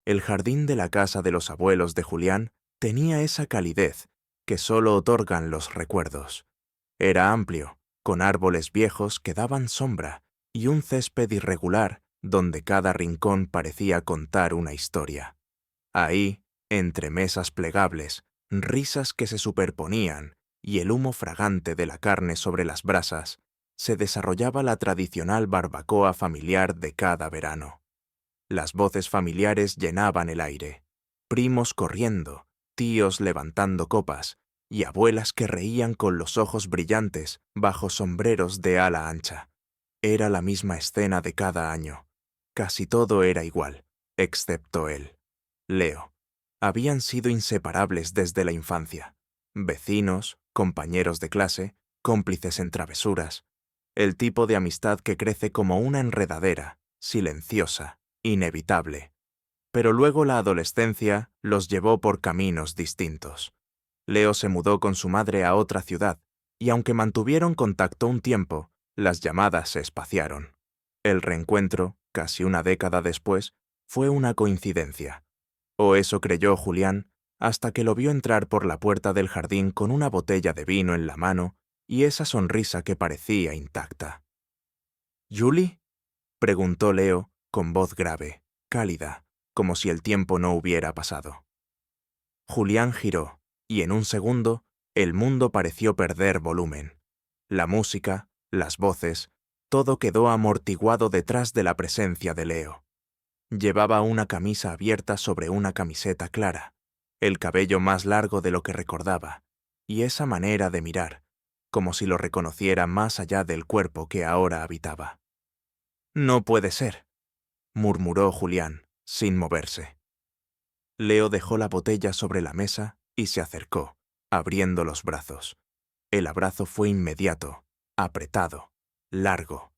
El jardín de la casa de los abuelos de Julián tenía esa calidez que solo otorgan los recuerdos. Era amplio, con árboles viejos que daban sombra y un césped irregular donde cada rincón parecía contar una historia. Ahí, entre mesas plegables, risas que se superponían y el humo fragante de la carne sobre las brasas, se desarrollaba la tradicional barbacoa familiar de cada verano. Las voces familiares llenaban el aire, primos corriendo, tíos levantando copas y abuelas que reían con los ojos brillantes bajo sombreros de ala ancha. Era la misma escena de cada año. Casi todo era igual, excepto él, Leo. Habían sido inseparables desde la infancia. Vecinos, compañeros de clase, cómplices en travesuras. El tipo de amistad que crece como una enredadera, silenciosa, inevitable. Pero luego la adolescencia los llevó por caminos distintos. Leo se mudó con su madre a otra ciudad, y aunque mantuvieron contacto un tiempo, las llamadas se espaciaron. El reencuentro, casi una década después, fue una coincidencia. O eso creyó Julián, hasta que lo vio entrar por la puerta del jardín con una botella de vino en la mano y esa sonrisa que parecía intacta. ¿Julie? Preguntó Leo, con voz grave, cálida, como si el tiempo no hubiera pasado. Julián giró, y en un segundo, el mundo pareció perder volumen. La música, las voces, todo quedó amortiguado detrás de la presencia de Leo. Llevaba una camisa abierta sobre una camiseta clara, el cabello más largo de lo que recordaba, y esa manera de mirar, como si lo reconociera más allá del cuerpo que ahora habitaba. «No puede ser», murmuró Julián, sin moverse. Leo dejó la botella sobre la mesa y se acercó, abriendo los brazos. El abrazo fue inmediato, apretado, largo,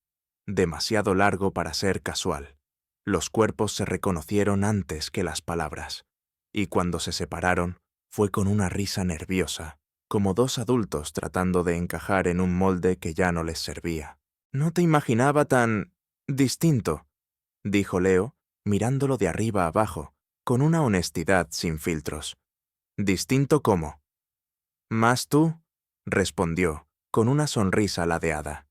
demasiado largo para ser casual. Los cuerpos se reconocieron antes que las palabras, y cuando se separaron, fue con una risa nerviosa, como dos adultos tratando de encajar en un molde que ya no les servía. «No te imaginaba tan distinto», dijo Leo, mirándolo de arriba abajo, con una honestidad sin filtros. «¿Distinto cómo?» «Más tú», respondió, con una sonrisa ladeada.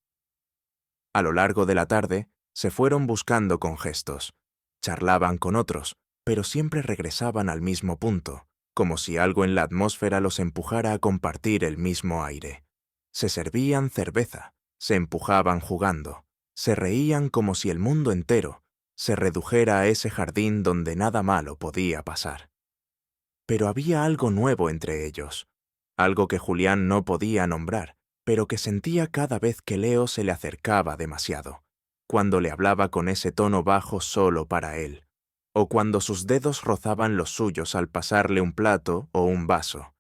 A lo largo de la tarde, se fueron buscando con gestos. Charlaban con otros, pero siempre regresaban al mismo punto, como si algo en la atmósfera los empujara a compartir el mismo aire. Se servían cerveza, se empujaban jugando, se reían como si el mundo entero se redujera a ese jardín donde nada malo podía pasar. Pero había algo nuevo entre ellos, algo que Julián no podía nombrar, pero que sentía cada vez que Leo se le acercaba demasiado, cuando le hablaba con ese tono bajo solo para él, o cuando sus dedos rozaban los suyos al pasarle un plato o un vaso.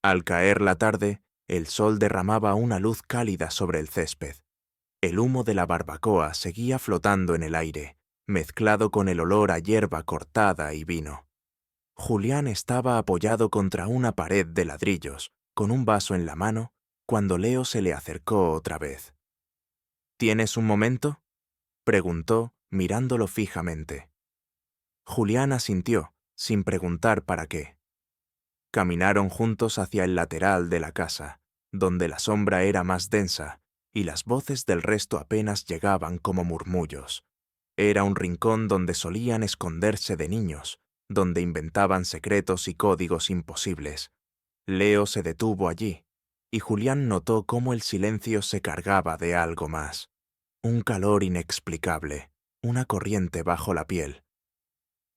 Al caer la tarde, el sol derramaba una luz cálida sobre el césped. El humo de la barbacoa seguía flotando en el aire, mezclado con el olor a hierba cortada y vino. Julián estaba apoyado contra una pared de ladrillos, con un vaso en la mano, cuando Leo se le acercó otra vez. «¿Tienes un momento?», preguntó, mirándolo fijamente. Julián asintió, sin preguntar para qué. Caminaron juntos hacia el lateral de la casa, donde la sombra era más densa, y las voces del resto apenas llegaban como murmullos. Era un rincón donde solían esconderse de niños, donde inventaban secretos y códigos imposibles. Leo se detuvo allí, y Julián notó cómo el silencio se cargaba de algo más. Un calor inexplicable, una corriente bajo la piel.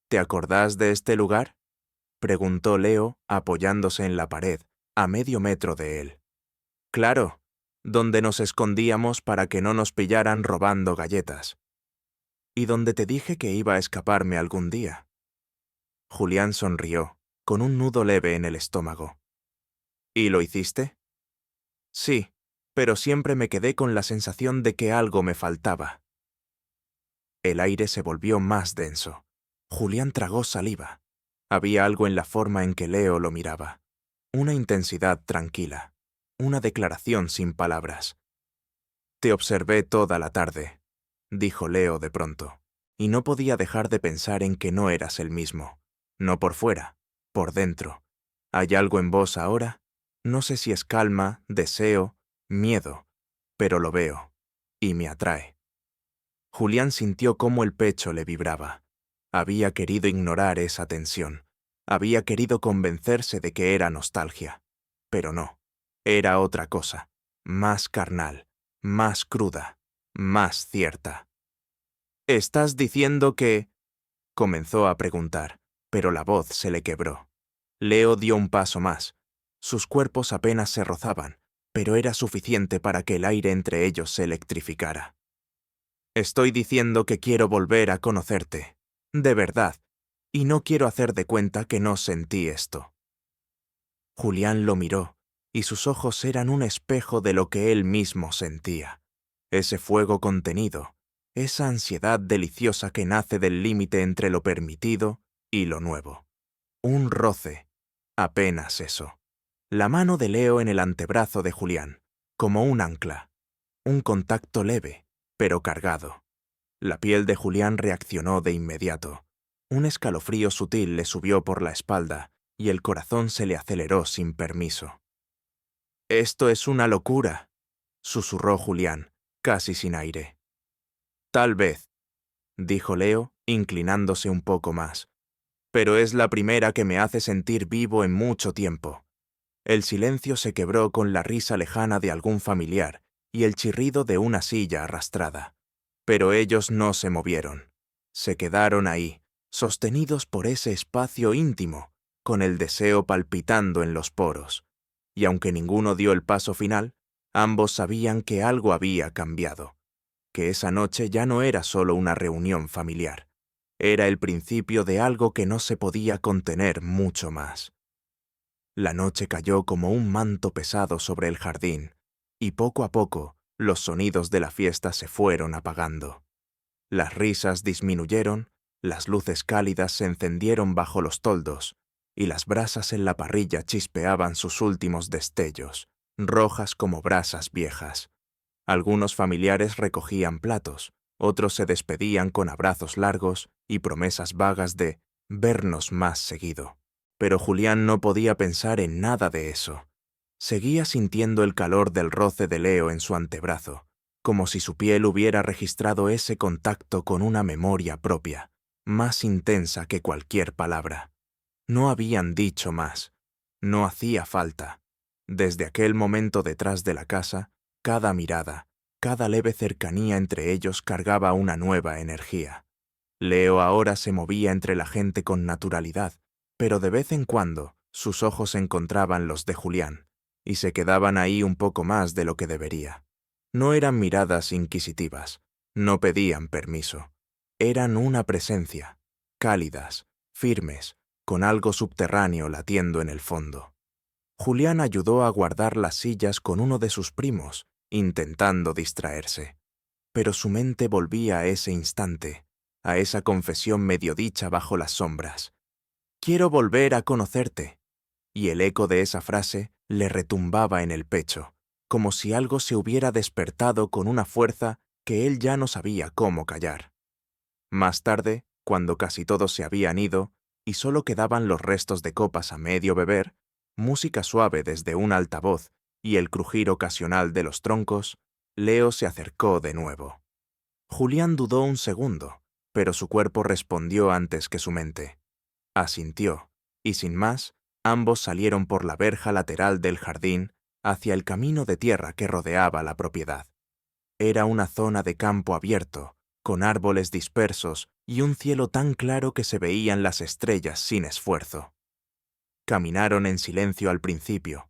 «¿Te acordás de este lugar?», preguntó Leo, apoyándose en la pared, a medio metro de él. «Claro, donde nos escondíamos para que no nos pillaran robando galletas. Y donde te dije que iba a escaparme algún día». Julián sonrió, con un nudo leve en el estómago. «¿Y lo hiciste?» «Sí, pero siempre me quedé con la sensación de que algo me faltaba». El aire se volvió más denso. Julián tragó saliva. Había algo en la forma en que Leo lo miraba. Una intensidad tranquila. Una declaración sin palabras. «Te observé toda la tarde», dijo Leo de pronto. y no podía dejar de pensar en que no eras el mismo. No por fuera, por dentro. ¿Hay algo en vos ahora? No sé si es calma, deseo, miedo, pero lo veo, y me atrae. Julián sintió cómo el pecho le vibraba. Había querido ignorar esa tensión. Había querido convencerse de que era nostalgia. Pero no. Era otra cosa. Más carnal, más cruda, más cierta. «¿Estás diciendo que...?» comenzó a preguntar, pero la voz se le quebró. Leo dio un paso más. Sus cuerpos apenas se rozaban, pero era suficiente para que el aire entre ellos se electrificara. «Estoy diciendo que quiero volver a conocerte, de verdad, y no quiero hacer de cuenta que no sentí esto». Julián lo miró, y sus ojos eran un espejo de lo que él mismo sentía. Ese fuego contenido, esa ansiedad deliciosa que nace del límite entre lo permitido y lo nuevo. Un roce, apenas eso. La mano de Leo en el antebrazo de Julián, como un ancla. Un contacto leve, pero cargado. La piel de Julián reaccionó de inmediato. Un escalofrío sutil le subió por la espalda y el corazón se le aceleró sin permiso. «Esto es una locura», susurró Julián, casi sin aire. «Tal vez», dijo Leo, inclinándose un poco más. «Pero es la primera que me hace sentir vivo en mucho tiempo». El silencio se quebró con la risa lejana de algún familiar y el chirrido de una silla arrastrada. Pero ellos no se movieron. Se quedaron ahí, sostenidos por ese espacio íntimo, con el deseo palpitando en los poros. Y aunque ninguno dio el paso final, ambos sabían que algo había cambiado, que esa noche ya no era solo una reunión familiar. Era el principio de algo que no se podía contener mucho más. La noche cayó como un manto pesado sobre el jardín, y poco a poco los sonidos de la fiesta se fueron apagando. Las risas disminuyeron, las luces cálidas se encendieron bajo los toldos, y las brasas en la parrilla chispeaban sus últimos destellos, rojas como brasas viejas. Algunos familiares recogían platos, otros se despedían con abrazos largos y promesas vagas de vernos más seguido. Pero Julián no podía pensar en nada de eso. Seguía sintiendo el calor del roce de Leo en su antebrazo, como si su piel hubiera registrado ese contacto con una memoria propia, más intensa que cualquier palabra. No habían dicho más. No hacía falta. Desde aquel momento detrás de la casa, cada mirada, cada leve cercanía entre ellos cargaba una nueva energía. Leo ahora se movía entre la gente con naturalidad, pero de vez en cuando sus ojos encontraban los de Julián, y se quedaban ahí un poco más de lo que debería. No eran miradas inquisitivas, no pedían permiso. Eran una presencia, cálidas, firmes, con algo subterráneo latiendo en el fondo. Julián ayudó a guardar las sillas con uno de sus primos, intentando distraerse. Pero su mente volvía a ese instante, a esa confesión medio dicha bajo las sombras. «Quiero volver a conocerte». Y el eco de esa frase le retumbaba en el pecho, como si algo se hubiera despertado con una fuerza que él ya no sabía cómo callar. Más tarde, cuando casi todos se habían ido y solo quedaban los restos de copas a medio beber, música suave desde un altavoz y el crujir ocasional de los troncos, Leo se acercó de nuevo. Julián dudó un segundo, pero su cuerpo respondió antes que su mente. Asintió, y sin más, ambos salieron por la verja lateral del jardín hacia el camino de tierra que rodeaba la propiedad. Era una zona de campo abierto, con árboles dispersos y un cielo tan claro que se veían las estrellas sin esfuerzo. Caminaron en silencio al principio.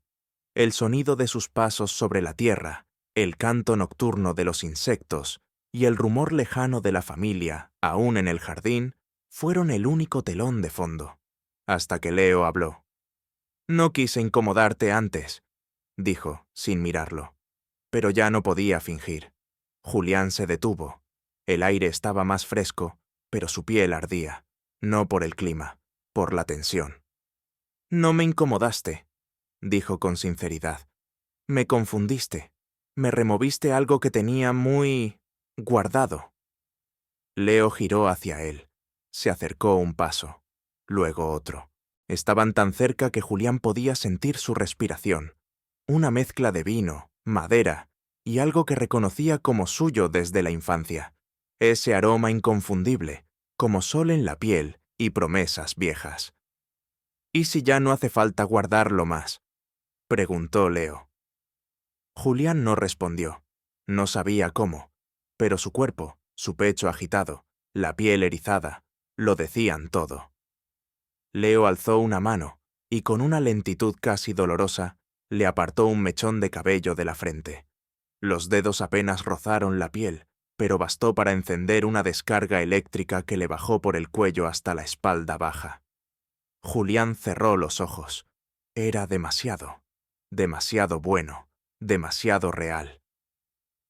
El sonido de sus pasos sobre la tierra, el canto nocturno de los insectos y el rumor lejano de la familia, aún en el jardín, fueron el único telón de fondo. Hasta que Leo habló. «No quise incomodarte antes», dijo, sin mirarlo. Pero ya no podía fingir. Julián se detuvo. El aire estaba más fresco, pero su piel ardía, no por el clima, por la tensión. «No me incomodaste», dijo con sinceridad. «Me confundiste. Me removiste algo que tenía muy guardado». Leo giró hacia él. Se acercó un paso, luego otro. Estaban tan cerca que Julián podía sentir su respiración. Una mezcla de vino, madera y algo que reconocía como suyo desde la infancia. Ese aroma inconfundible, como sol en la piel y promesas viejas. ¿Y si ya no hace falta guardarlo más?, preguntó Leo. Julián no respondió. No sabía cómo, pero su cuerpo, su pecho agitado, la piel erizada, lo decían todo. Leo alzó una mano y con una lentitud casi dolorosa le apartó un mechón de cabello de la frente. Los dedos apenas rozaron la piel, pero bastó para encender una descarga eléctrica que le bajó por el cuello hasta la espalda baja. Julián cerró los ojos. Era demasiado, demasiado bueno, demasiado real.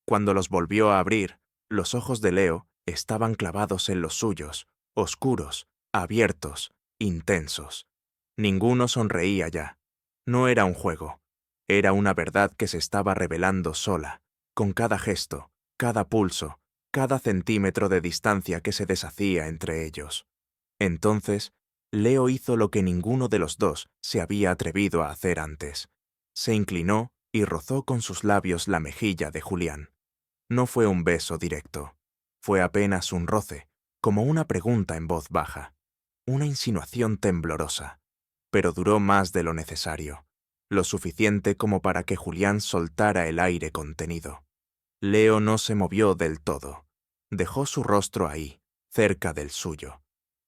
Cuando los volvió a abrir, los ojos de Leo estaban clavados en los suyos, oscuros, abiertos, intensos. Ninguno sonreía ya. No era un juego. Era una verdad que se estaba revelando sola, con cada gesto, cada pulso, cada centímetro de distancia que se deshacía entre ellos. Entonces, Leo hizo lo que ninguno de los dos se había atrevido a hacer antes. Se inclinó y rozó con sus labios la mejilla de Julián. No fue un beso directo. Fue apenas un roce, como una pregunta en voz baja, una insinuación temblorosa. Pero duró más de lo necesario, lo suficiente como para que Julián soltara el aire contenido. Leo no se movió del todo. Dejó su rostro ahí, cerca del suyo.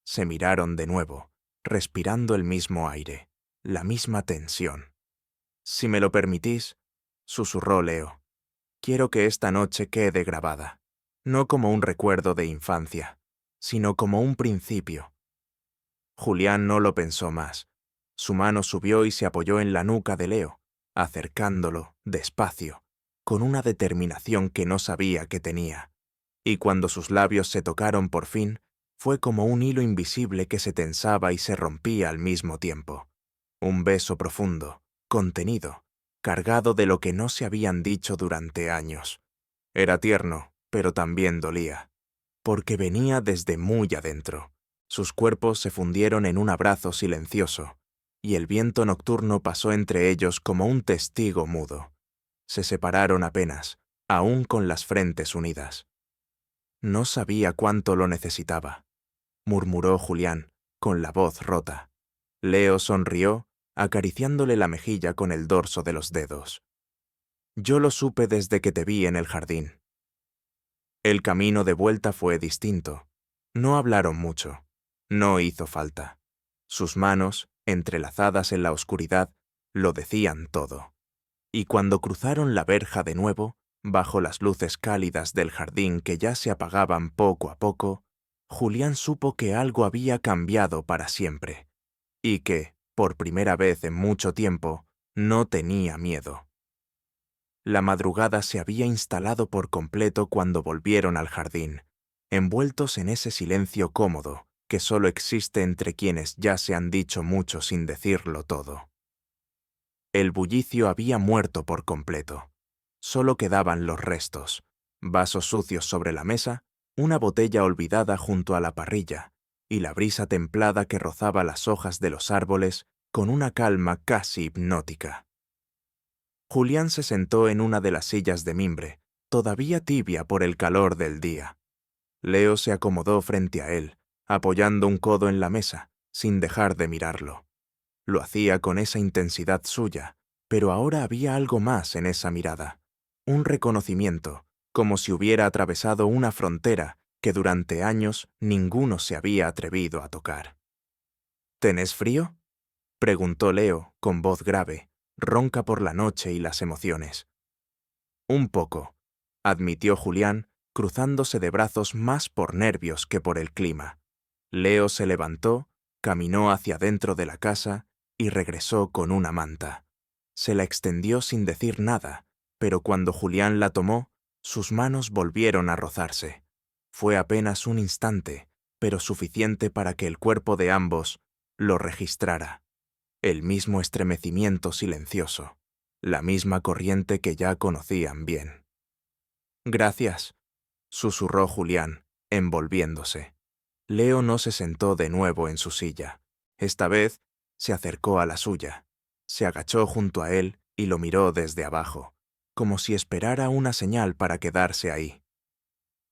Se miraron de nuevo, respirando el mismo aire, la misma tensión. «Si me lo permitís», susurró Leo, «quiero que esta noche quede grabada, no como un recuerdo de infancia, sino como un principio». Julián no lo pensó más. Su mano subió y se apoyó en la nuca de Leo, acercándolo, despacio, con una determinación que no sabía que tenía. Y cuando sus labios se tocaron por fin, fue como un hilo invisible que se tensaba y se rompía al mismo tiempo. Un beso profundo, contenido, cargado de lo que no se habían dicho durante años. Era tierno, pero también dolía, porque venía desde muy adentro. Sus cuerpos se fundieron en un abrazo silencioso, y el viento nocturno pasó entre ellos como un testigo mudo. Se separaron apenas, aún con las frentes unidas. «No sabía cuánto lo necesitaba», murmuró Julián, con la voz rota. Leo sonrió, acariciándole la mejilla con el dorso de los dedos. «Yo lo supe desde que te vi en el jardín». El camino de vuelta fue distinto. No hablaron mucho. No hizo falta. Sus manos, entrelazadas en la oscuridad, lo decían todo. Y cuando cruzaron la verja de nuevo, bajo las luces cálidas del jardín que ya se apagaban poco a poco, Julián supo que algo había cambiado para siempre, y que, por primera vez en mucho tiempo, no tenía miedo. La madrugada se había instalado por completo cuando volvieron al jardín, envueltos en ese silencio cómodo que solo existe entre quienes ya se han dicho mucho sin decirlo todo. El bullicio había muerto por completo. Solo quedaban los restos, vasos sucios sobre la mesa, una botella olvidada junto a la parrilla, y la brisa templada que rozaba las hojas de los árboles con una calma casi hipnótica. Julián se sentó en una de las sillas de mimbre, todavía tibia por el calor del día. Leo se acomodó frente a él, apoyando un codo en la mesa, sin dejar de mirarlo. Lo hacía con esa intensidad suya, pero ahora había algo más en esa mirada, un reconocimiento, como si hubiera atravesado una frontera que durante años ninguno se había atrevido a tocar. «¿Tenés frío?», preguntó Leo con voz grave, ronca por la noche y las emociones. «Un poco», admitió Julián, cruzándose de brazos más por nervios que por el clima. Leo se levantó, caminó hacia dentro de la casa y regresó con una manta. Se la extendió sin decir nada, pero cuando Julián la tomó, sus manos volvieron a rozarse. Fue apenas un instante, pero suficiente para que el cuerpo de ambos lo registrara. El mismo estremecimiento silencioso, la misma corriente que ya conocían bien. «Gracias», susurró Julián, envolviéndose. Leo no se sentó de nuevo en su silla. Esta vez se acercó a la suya, se agachó junto a él y lo miró desde abajo, como si esperara una señal para quedarse ahí.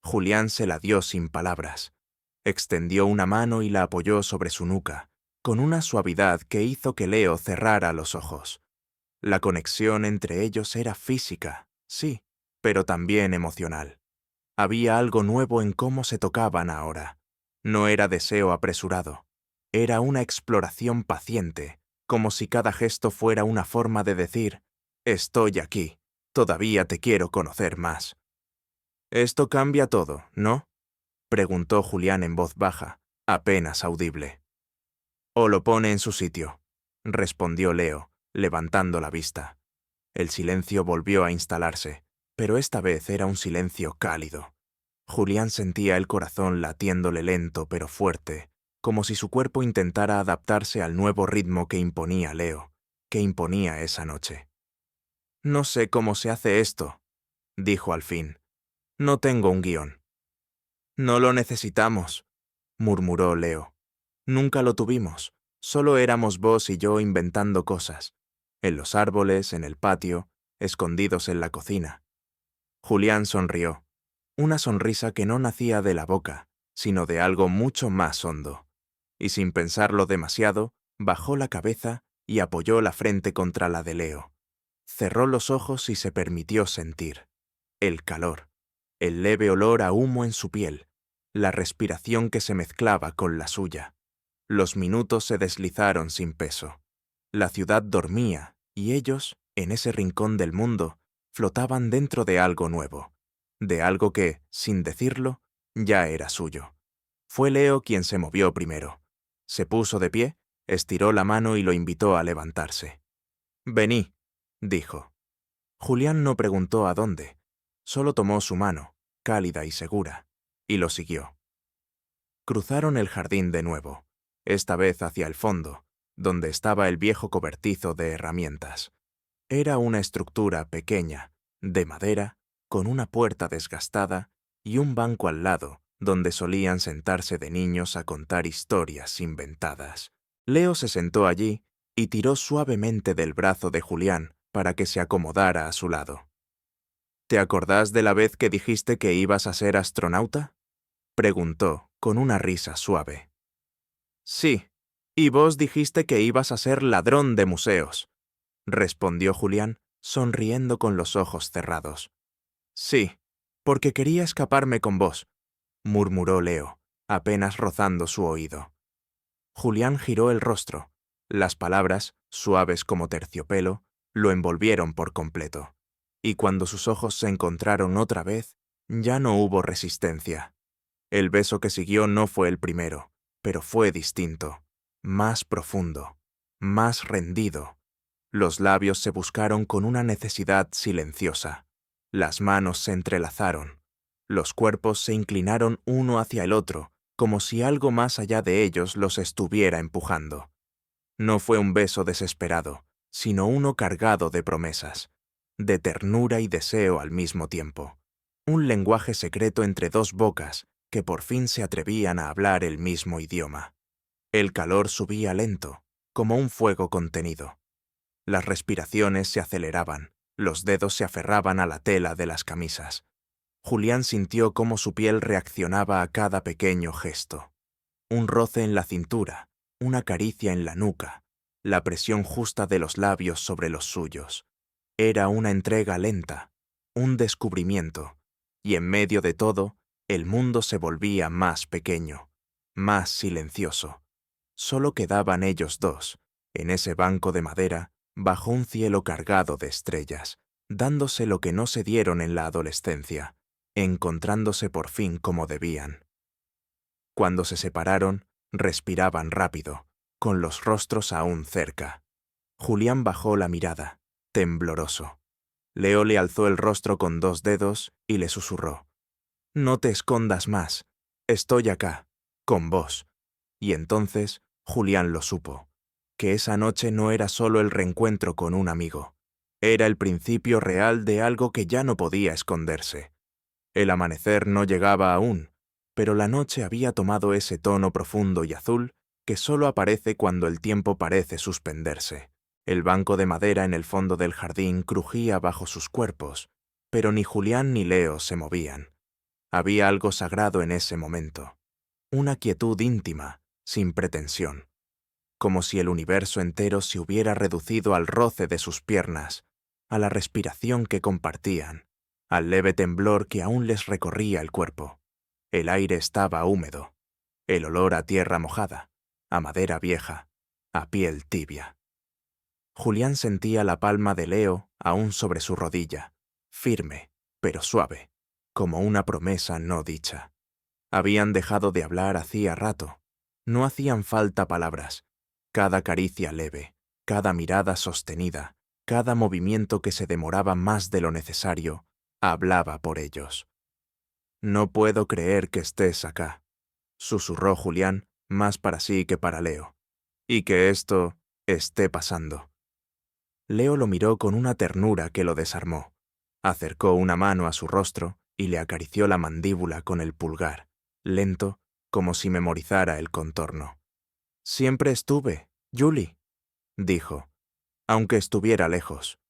Julián se la dio sin palabras. Extendió una mano y la apoyó sobre su nuca, con una suavidad que hizo que Leo cerrara los ojos. La conexión entre ellos era física, sí, pero también emocional. Había algo nuevo en cómo se tocaban ahora. No era deseo apresurado. Era una exploración paciente, como si cada gesto fuera una forma de decir, «Estoy aquí, todavía te quiero conocer más». «Esto cambia todo, ¿no?», preguntó Julián en voz baja, apenas audible. «O lo pone en su sitio», respondió Leo, levantando la vista. El silencio volvió a instalarse, pero esta vez era un silencio cálido. Julián sentía el corazón latiéndole lento pero fuerte, como si su cuerpo intentara adaptarse al nuevo ritmo que imponía Leo, que imponía esa noche. «No sé cómo se hace esto», dijo al fin. «No tengo un guión». «No lo necesitamos», murmuró Leo. «Nunca lo tuvimos. Solo éramos vos y yo inventando cosas. En los árboles, en el patio, escondidos en la cocina». Julián sonrió. Una sonrisa que no nacía de la boca, sino de algo mucho más hondo. Y sin pensarlo demasiado, bajó la cabeza y apoyó la frente contra la de Leo. Cerró los ojos y se permitió sentir. El calor, el leve olor a humo en su piel, la respiración que se mezclaba con la suya. Los minutos se deslizaron sin peso. La ciudad dormía y ellos, en ese rincón del mundo, flotaban dentro de algo nuevo, de algo que, sin decirlo, ya era suyo. Fue Leo quien se movió primero. Se puso de pie, estiró la mano y lo invitó a levantarse. «Vení», dijo. Julián no preguntó a dónde, solo tomó su mano, cálida y segura, y lo siguió. Cruzaron el jardín de nuevo, esta vez hacia el fondo, donde estaba el viejo cobertizo de herramientas. Era una estructura pequeña, de madera, con una puerta desgastada y un banco al lado, donde solían sentarse de niños a contar historias inventadas. Leo se sentó allí y tiró suavemente del brazo de Julián para que se acomodara a su lado. «¿Te acordás de la vez que dijiste que ibas a ser astronauta?», preguntó, con una risa suave. «Sí, y vos dijiste que ibas a ser ladrón de museos», respondió Julián, sonriendo con los ojos cerrados. «Sí, porque quería escaparme con vos», murmuró Leo, apenas rozando su oído. Julián giró el rostro. Las palabras, suaves como terciopelo, lo envolvieron por completo. Y cuando sus ojos se encontraron otra vez, ya no hubo resistencia. El beso que siguió no fue el primero, pero fue distinto, más profundo, más rendido. Los labios se buscaron con una necesidad silenciosa. Las manos se entrelazaron. Los cuerpos se inclinaron uno hacia el otro, como si algo más allá de ellos los estuviera empujando. No fue un beso desesperado, sino uno cargado de promesas, de ternura y deseo al mismo tiempo. Un lenguaje secreto entre dos bocas que por fin se atrevían a hablar el mismo idioma. El calor subía lento, como un fuego contenido. Las respiraciones se aceleraban, los dedos se aferraban a la tela de las camisas. Julián sintió cómo su piel reaccionaba a cada pequeño gesto. Un roce en la cintura, una caricia en la nuca, la presión justa de los labios sobre los suyos. Era una entrega lenta, un descubrimiento, y en medio de todo, el mundo se volvía más pequeño, más silencioso. Solo quedaban ellos dos, en ese banco de madera, bajo un cielo cargado de estrellas, dándose lo que no se dieron en la adolescencia, encontrándose por fin como debían. Cuando se separaron, respiraban rápido, con los rostros aún cerca. Julián bajó la mirada, tembloroso. Leo le alzó el rostro con dos dedos y le susurró: «No te escondas más, estoy acá, con vos». Y entonces Julián lo supo, que esa noche no era solo el reencuentro con un amigo, era el principio real de algo que ya no podía esconderse. El amanecer no llegaba aún, pero la noche había tomado ese tono profundo y azul que solo aparece cuando el tiempo parece suspenderse. El banco de madera en el fondo del jardín crujía bajo sus cuerpos, pero ni Julián ni Leo se movían. Había algo sagrado en ese momento, una quietud íntima, sin pretensión, como si el universo entero se hubiera reducido al roce de sus piernas, a la respiración que compartían, al leve temblor que aún les recorría el cuerpo. El aire estaba húmedo, el olor a tierra mojada, a madera vieja, a piel tibia. Julián sentía la palma de Leo aún sobre su rodilla, firme, pero suave, como una promesa no dicha. Habían dejado de hablar hacía rato. No hacían falta palabras. Cada caricia leve, cada mirada sostenida, cada movimiento que se demoraba más de lo necesario, hablaba por ellos. «No puedo creer que estés acá», susurró Julián, más para sí que para Leo. «Y que esto esté pasando». Leo lo miró con una ternura que lo desarmó. Acercó una mano a su rostro y le acarició la mandíbula con el pulgar, lento, como si memorizara el contorno. «Siempre estuve, Julie», dijo, aunque estuviera lejos.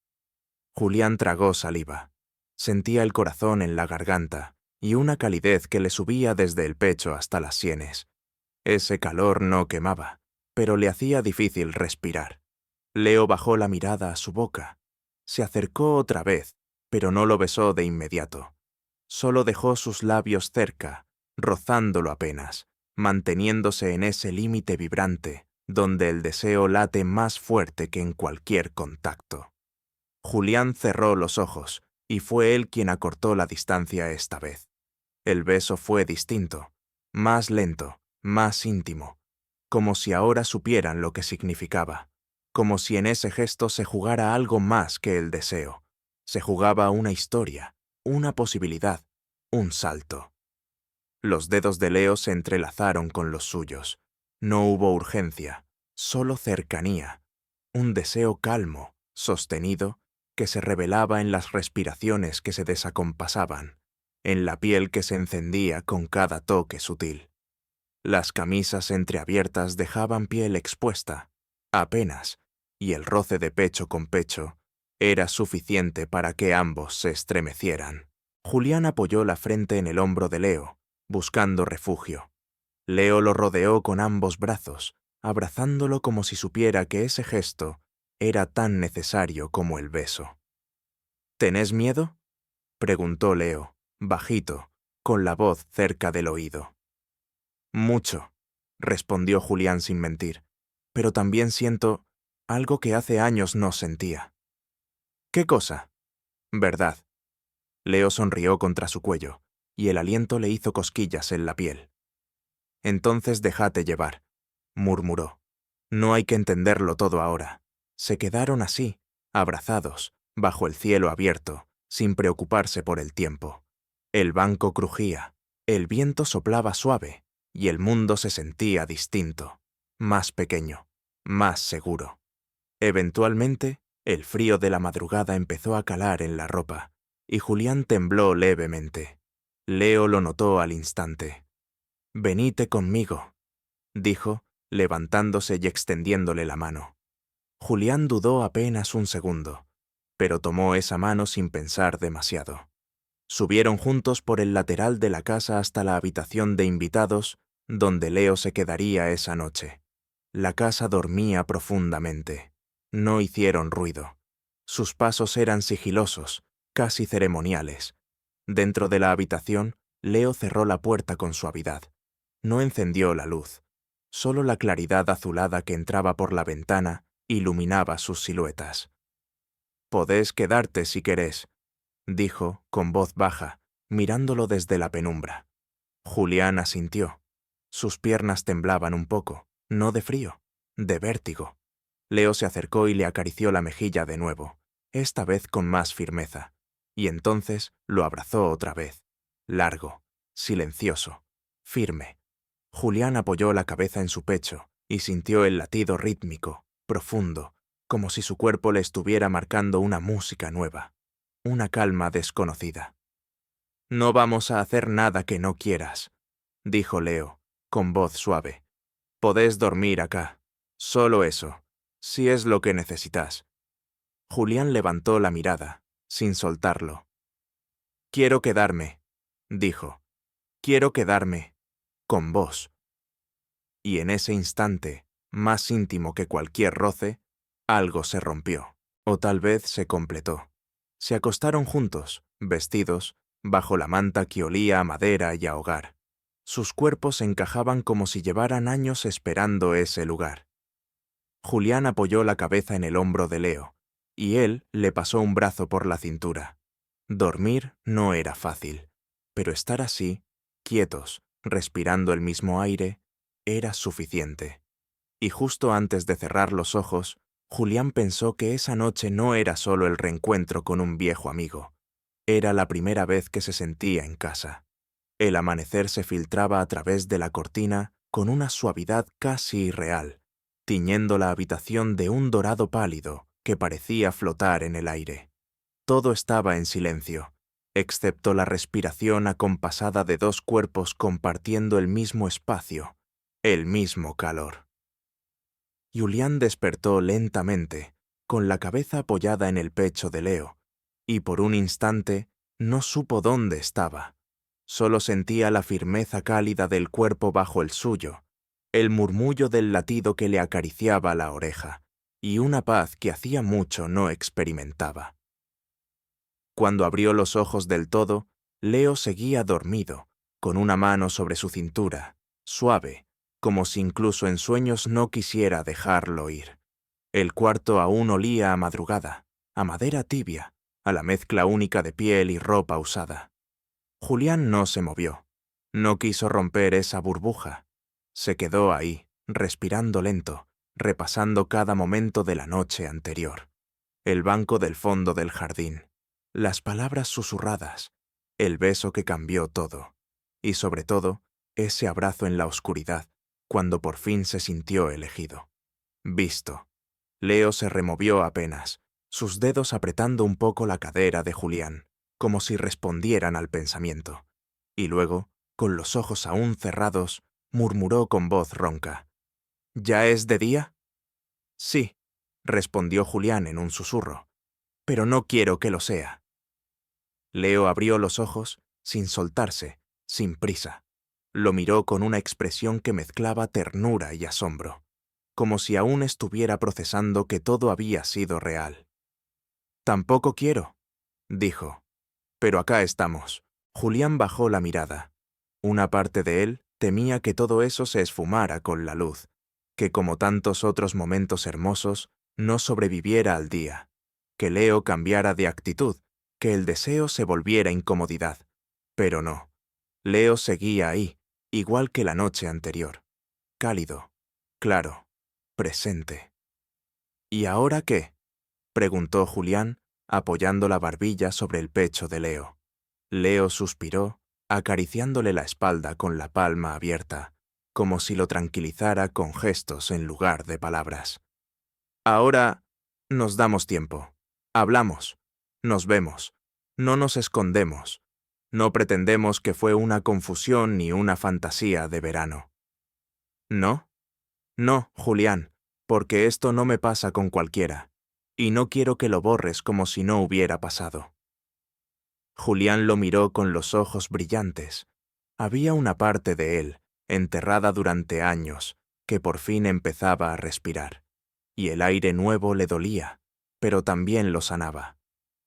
Julián tragó saliva. Sentía el corazón en la garganta y una calidez que le subía desde el pecho hasta las sienes. Ese calor no quemaba, pero le hacía difícil respirar. Leo bajó la mirada a su boca. Se acercó otra vez, pero no lo besó de inmediato. Solo dejó sus labios cerca, rozándolo apenas, manteniéndose en ese límite vibrante, donde el deseo late más fuerte que en cualquier contacto. Julián cerró los ojos, y fue él quien acortó la distancia esta vez. El beso fue distinto, más lento, más íntimo, como si ahora supieran lo que significaba, como si en ese gesto se jugara algo más que el deseo. Se jugaba una historia, una posibilidad, un salto. Los dedos de Leo se entrelazaron con los suyos. No hubo urgencia, solo cercanía, un deseo calmo, sostenido, que se revelaba en las respiraciones que se desacompasaban, en la piel que se encendía con cada toque sutil. Las camisas entreabiertas dejaban piel expuesta, apenas, y el roce de pecho con pecho era suficiente para que ambos se estremecieran. Julián apoyó la frente en el hombro de Leo, buscando refugio. Leo lo rodeó con ambos brazos, abrazándolo como si supiera que ese gesto era tan necesario como el beso. «¿Tenés miedo?», preguntó Leo, bajito, con la voz cerca del oído. «Mucho», respondió Julián sin mentir, «pero también siento algo que hace años no sentía». «¿Qué cosa?». «Verdad». Leo sonrió contra su cuello, y el aliento le hizo cosquillas en la piel. «Entonces déjate llevar», murmuró. «No hay que entenderlo todo ahora». Se quedaron así, abrazados, bajo el cielo abierto, sin preocuparse por el tiempo. El banco crujía, el viento soplaba suave, y el mundo se sentía distinto, más pequeño, más seguro. Eventualmente, el frío de la madrugada empezó a calar en la ropa, y Julián tembló levemente. Leo lo notó al instante. «Venite conmigo», dijo, levantándose y extendiéndole la mano. Julián dudó apenas un segundo, pero tomó esa mano sin pensar demasiado. Subieron juntos por el lateral de la casa hasta la habitación de invitados, donde Leo se quedaría esa noche. La casa dormía profundamente. No hicieron ruido. Sus pasos eran sigilosos, casi ceremoniales. Dentro de la habitación, Leo cerró la puerta con suavidad. No encendió la luz. Solo la claridad azulada que entraba por la ventana iluminaba sus siluetas. «Podés quedarte si querés», dijo, con voz baja, mirándolo desde la penumbra. Julián asintió. Sus piernas temblaban un poco, no de frío, de vértigo. Leo se acercó y le acarició la mejilla de nuevo, esta vez con más firmeza, y entonces lo abrazó otra vez, largo, silencioso, firme. Julián apoyó la cabeza en su pecho y sintió el latido rítmico, profundo, como si su cuerpo le estuviera marcando una música nueva, una calma desconocida. «No vamos a hacer nada que no quieras», dijo Leo, con voz suave. Podés dormir acá. Solo eso, si es lo que necesitas. Julián levantó la mirada, sin soltarlo. Quiero quedarme, dijo. Quiero quedarme, con vos. Y en ese instante, más íntimo que cualquier roce, algo se rompió, o tal vez se completó. Se acostaron juntos, vestidos, bajo la manta que olía a madera y a hogar. Sus cuerpos encajaban como si llevaran años esperando ese lugar. Julián apoyó la cabeza en el hombro de Leo, y él le pasó un brazo por la cintura. Dormir no era fácil, pero estar así, quietos, respirando el mismo aire, era suficiente. Y justo antes de cerrar los ojos, Julián pensó que esa noche no era solo el reencuentro con un viejo amigo. Era la primera vez que se sentía en casa. El amanecer se filtraba a través de la cortina con una suavidad casi irreal, tiñendo la habitación de un dorado pálido que parecía flotar en el aire. Todo estaba en silencio, excepto la respiración acompasada de dos cuerpos compartiendo el mismo espacio, el mismo calor. Julián despertó lentamente, con la cabeza apoyada en el pecho de Leo, y por un instante no supo dónde estaba. Solo sentía la firmeza cálida del cuerpo bajo el suyo, el murmullo del latido que le acariciaba la oreja, y una paz que hacía mucho no experimentaba. Cuando abrió los ojos del todo, Leo seguía dormido, con una mano sobre su cintura, suave, como si incluso en sueños no quisiera dejarlo ir. El cuarto aún olía a madrugada, a madera tibia, a la mezcla única de piel y ropa usada. Julián no se movió, no quiso romper esa burbuja. Se quedó ahí, respirando lento, repasando cada momento de la noche anterior. El banco del fondo del jardín, las palabras susurradas, el beso que cambió todo, y sobre todo, ese abrazo en la oscuridad, cuando por fin se sintió elegido. Visto. Leo se removió apenas, sus dedos apretando un poco la cadera de Julián, como si respondieran al pensamiento. Y luego, con los ojos aún cerrados, murmuró con voz ronca. ¿Ya es de día? Sí, respondió Julián en un susurro, pero no quiero que lo sea. Leo abrió los ojos, sin soltarse, sin prisa. Lo miró con una expresión que mezclaba ternura y asombro, como si aún estuviera procesando que todo había sido real. Tampoco quiero, dijo. Pero acá estamos. Julián bajó la mirada. Una parte de él temía que todo eso se esfumara con la luz, que como tantos otros momentos hermosos, no sobreviviera al día, que Leo cambiara de actitud, que el deseo se volviera incomodidad. Pero no. Leo seguía ahí, igual que la noche anterior. Cálido, claro, presente. ¿Y ahora qué?, preguntó Julián, apoyando la barbilla sobre el pecho de Leo. Leo suspiró, acariciándole la espalda con la palma abierta, como si lo tranquilizara con gestos en lugar de palabras. Ahora nos damos tiempo. Hablamos. Nos vemos. No nos escondemos. No pretendemos que fue una confusión ni una fantasía de verano. ¿No? No, Julián, porque esto no me pasa con cualquiera, y no quiero que lo borres como si no hubiera pasado. Julián lo miró con los ojos brillantes. Había una parte de él, enterrada durante años, que por fin empezaba a respirar, y el aire nuevo le dolía, pero también lo sanaba.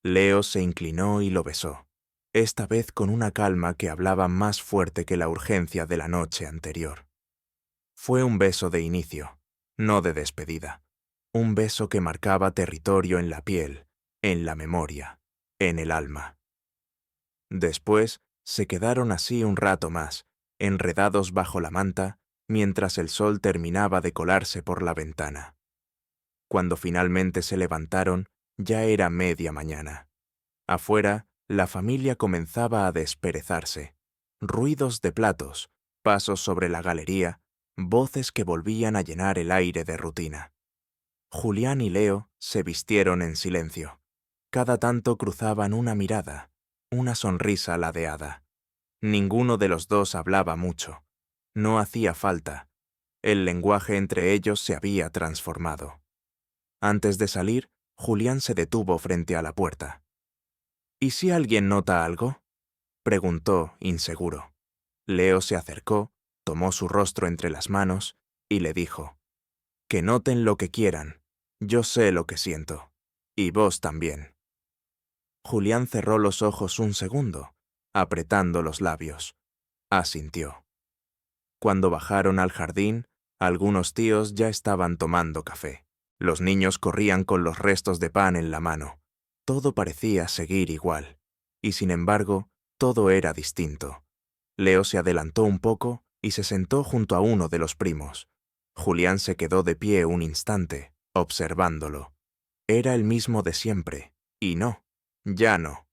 Leo se inclinó y lo besó, esta vez con una calma que hablaba más fuerte que la urgencia de la noche anterior. Fue un beso de inicio, no de despedida. Un beso que marcaba territorio en la piel, en la memoria, en el alma. Después se quedaron así un rato más, enredados bajo la manta, mientras el sol terminaba de colarse por la ventana. Cuando finalmente se levantaron, ya era media mañana. Afuera, la familia comenzaba a desperezarse. Ruidos de platos, pasos sobre la galería, voces que volvían a llenar el aire de rutina. Julián y Leo se vistieron en silencio. Cada tanto cruzaban una mirada, una sonrisa ladeada. Ninguno de los dos hablaba mucho, No hacía falta. El lenguaje entre ellos se había transformado. Antes de salir, Julián se detuvo frente a la puerta. ¿Y si alguien nota algo?, preguntó, inseguro. Leo se acercó, tomó su rostro entre las manos y le dijo: «Que noten lo que quieran. Yo sé lo que siento. Y vos también». Julián cerró los ojos un segundo, apretando los labios. Asintió. Cuando bajaron al jardín, algunos tíos ya estaban tomando café. Los niños corrían con los restos de pan en la mano. Todo parecía seguir igual. Y sin embargo, todo era distinto. Leo se adelantó un poco y se sentó junto a uno de los primos. Julián se quedó de pie un instante, observándolo. Era el mismo de siempre, y no, ya no.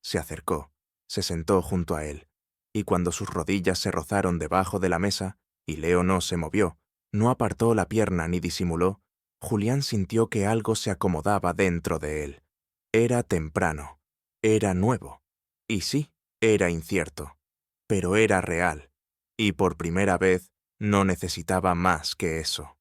Se acercó, se sentó junto a él, y cuando sus rodillas se rozaron debajo de la mesa, y Leo no se movió, no apartó la pierna ni disimuló, Julián sintió que algo se acomodaba dentro de él. Era temprano, era nuevo, y sí, era incierto, pero era real, y por primera vez no necesitaba más que eso.